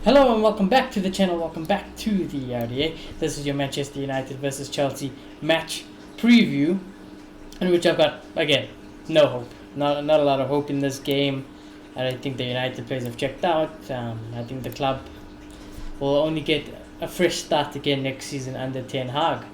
Hello and welcome back to the channel, welcome back to the RDA. This is your Manchester United versus Chelsea match preview, in which I've got, again, no hope. Not a lot of hope in this game. I think the United players have checked out. I think the club will only get a fresh start again next season under Ten Hag.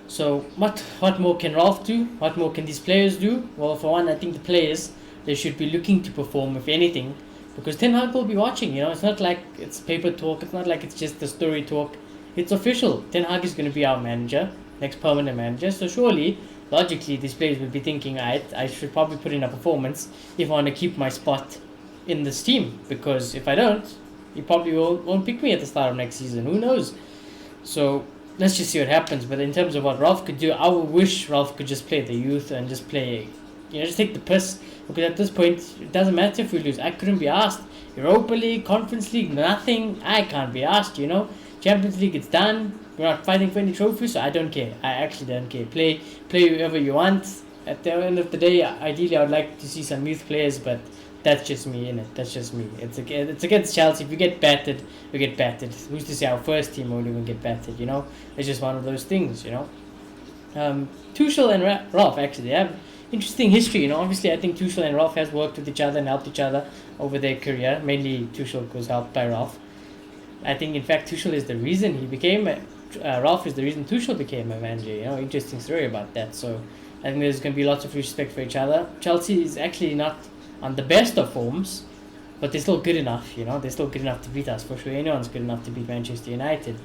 So what more can Ralph do? What more can these players do? Well, for one, I think the players, they should be looking to perform, if anything, because Ten Hag will be watching. It's not like it's paper talk. It's not like it's just the story talk. It's official. Ten Hag is going to be our manager, next permanent manager. So surely, logically, these players will be thinking, I should probably put in a performance if I want to keep my spot in this team. Because if I don't, he probably won't pick me at the start of next season. Who knows? So let's just see what happens. But in terms of what Ralph could do, I would wish Ralph could just play the youth and just play, just take the piss. Because at this point, it doesn't matter if we lose. I couldn't be asked. Europa League, Conference League, nothing. I can't be asked, Champions League, it's done. We're not fighting for any trophies, so I don't care. I actually don't care. Play whoever you want. At the end of the day, ideally, I would like to see some youth players, but that's just me, innit? That's just me. It's against Chelsea. If we get battered, we get battered. Who's to say our first team won't even get battered, It's just one of those things, Tuchel and Ralph, actually, they have interesting history, Obviously, I think Tuchel and Ralph has worked with each other and helped each other over their career. Mainly, Tuchel was helped by Ralph. I think, in fact, Tuchel is the reason he became Ralph is the reason Tuchel became a manager. Interesting story about that. So, I think there's going to be lots of respect for each other. Chelsea is actually not on the best of forms, but they're still good enough. They're still good enough to beat us for sure. Anyone's good enough to beat Manchester United.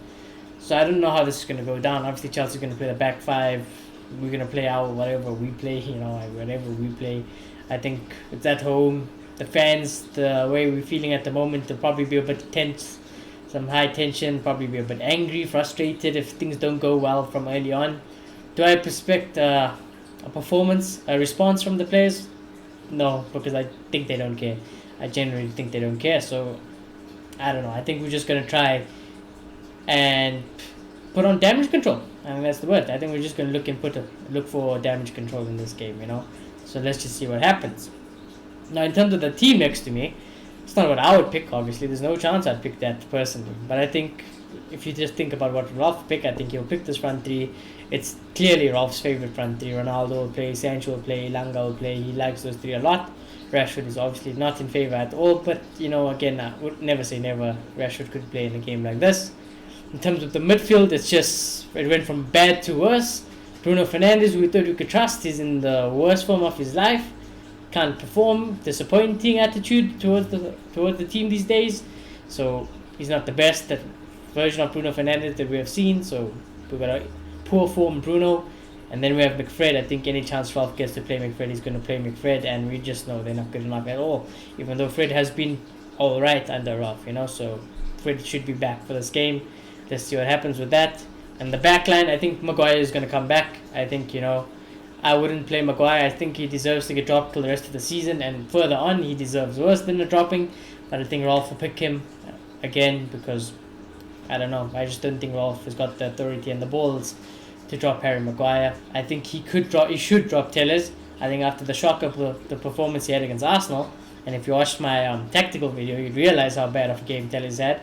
So I don't know how this is going to go down. Obviously, Chelsea's going to play the back five. We're going to play out whatever we play, whatever we play. I think it's at home. The fans, the way we're feeling at the moment, they'll probably be a bit tense, some high tension, probably be a bit angry, frustrated if things don't go well from early on. Do I expect a performance, a response from the players? No, because I think they don't care. I genuinely think they don't care. So, I don't know. I think we're just going to try and put on damage control. I think that's the word. I think we're just going to look for damage control in this game, So let's just see what happens. Now, in terms of the team next to me, it's not what I would pick, obviously. There's no chance I'd pick that personally. But I think if you just think about what Ralph pick, I think he'll pick this front three. It's clearly Ralph's favorite front three. Ronaldo will play, Sancho will play, Langa will play. He likes those three a lot. Rashford is obviously not in favor at all. But, again, I would never say never. Rashford could play in a game like this. In terms of the midfield, it went from bad to worse. Bruno Fernandes, we thought we could trust, he's in the worst form of his life. Can't perform, disappointing attitude towards the team these days. So he's not the best version of Bruno Fernandes that we have seen. So we've got a poor form Bruno. And then we have McFred. I think any chance Ralph gets to play McFred, he's going to play McFred. And we just know they're not good enough at all. Even though Fred has been alright under Ralph, So Fred should be back for this game. Let's see what happens with that. And the back line, I think Maguire is going to come back. I think, I wouldn't play Maguire. I think he deserves to get dropped till the rest of the season. And further on, he deserves worse than a dropping. But I think Ralph will pick him again because, I don't know. I just don't think Ralph has got the authority and the balls to drop Harry Maguire. I think he should drop Telles. I think after the shock of the performance he had against Arsenal, and if you watched my tactical video, you'd realize how bad of a game Telles had.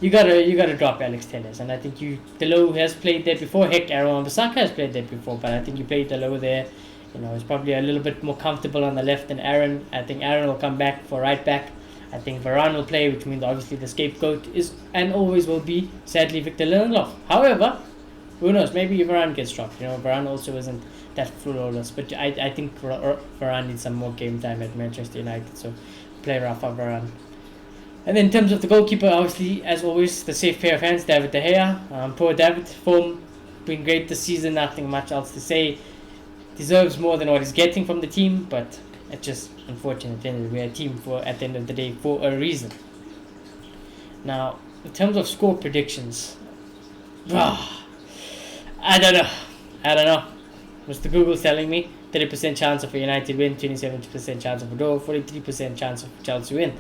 You gotta drop Alex Telles, and I think Delo has played there before. Heck, Aaron Wan-Bissaka has played there before, but I think you played Delo there. He's probably a little bit more comfortable on the left than Aaron. I think Aaron will come back for right back. I think Varane will play, which means obviously the scapegoat is and always will be, sadly, Victor Lindelof. However, who knows? Maybe Varane gets dropped. Varane also isn't that flawless, but I think Varane needs some more game time at Manchester United. So play Rafa Varane. And then in terms of the goalkeeper, obviously, as always, the safe pair of hands, David De Gea. Poor David, form been great this season, nothing much else to say. Deserves more than what he's getting from the team, but it's just unfortunate. We're a team at the end of the day for a reason. Now, in terms of score predictions, I don't know. Mr. Google's telling me 30% chance of a United win, 27% chance of a draw, 43% chance of Chelsea win.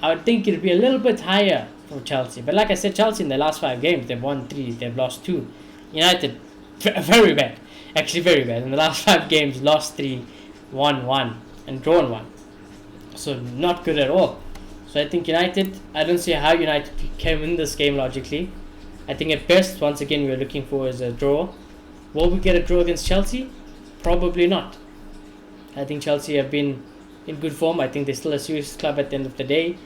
I would think it would be a little bit higher for Chelsea. But like I said, Chelsea in the last 5 games, they've won 3, they've lost 2. United, very bad. Actually very bad. In the last 5 games, lost 3, won 1, and drawn 1. So not good at all. So I think United, I don't see how United can win this game logically. I think at best, once again, we're looking for is a draw. Will we get a draw against Chelsea? Probably not. I think Chelsea have been in good form. I think they're still a serious club at the end of the day.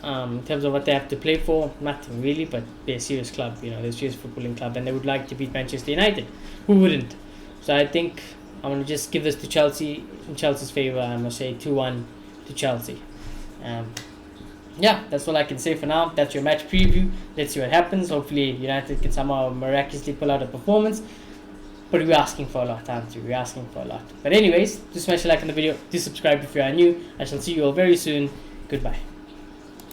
In terms of what they have to play for, nothing really, but they're a serious club. They're a serious footballing club, and they would like to beat Manchester United. Who wouldn't? So I think I'm going to just give this to Chelsea in Chelsea's favour. I'm going to say 2-1 to Chelsea. Yeah, that's all I can say for now. That's your match preview. Let's see what happens. Hopefully United can somehow miraculously pull out a performance. But we're asking for a lot, aren't we? We're asking for a lot. But anyways, just smash a like on the video. Do subscribe if you are new. I shall see you all very soon. Goodbye.